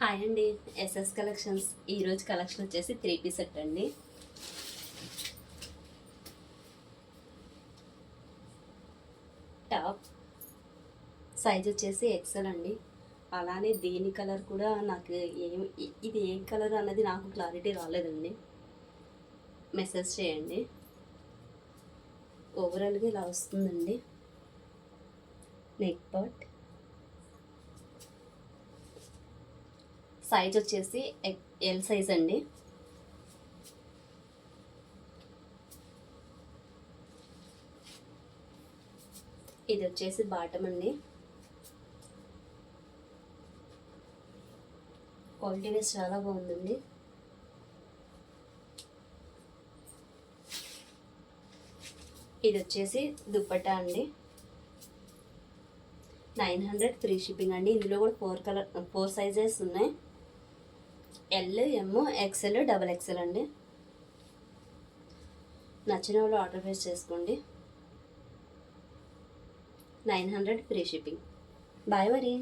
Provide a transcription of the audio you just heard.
Hi అండి. SS collections ఈరోజు collection వచ్చేసి 3 పీస్ సెట్ అండి. టాప్ సైజ్ వచ్చేసి ఎక్సెల్ అండి. అలానే దీని కలర్ కూడా నాకు ఇది ఏం కలర్ అన్నది నాకు క్లారిటీ రాలేదండి. మెసేజ్ చేయండి. ఓవరాల్గా ఇలా వస్తుందండి నెక్ పార్ట్. సైజ్ వచ్చేసి ఎల్ సైజ్ అండి. ఇది వచ్చేసి బాటమ్ అండి. క్వాలిటీ వైజ్ చాలా బాగుందండి. ఇది వచ్చేసి దుప్పట్టా అండి. 900 ఫ్రీ షిప్పింగ్ అండి. ఇందులో కూడా 4 సైజెస్ ఉన్నాయి. ఎల్, ఎమ్, ఎక్సెల్, డబల్ ఎక్సెల్ అండి. నచ్చిన వాళ్ళు ఆర్డర్ ప్లేస్ చేసుకోండి. 900 ఫ్రీ షిప్పింగ్. బాయ్ మరి.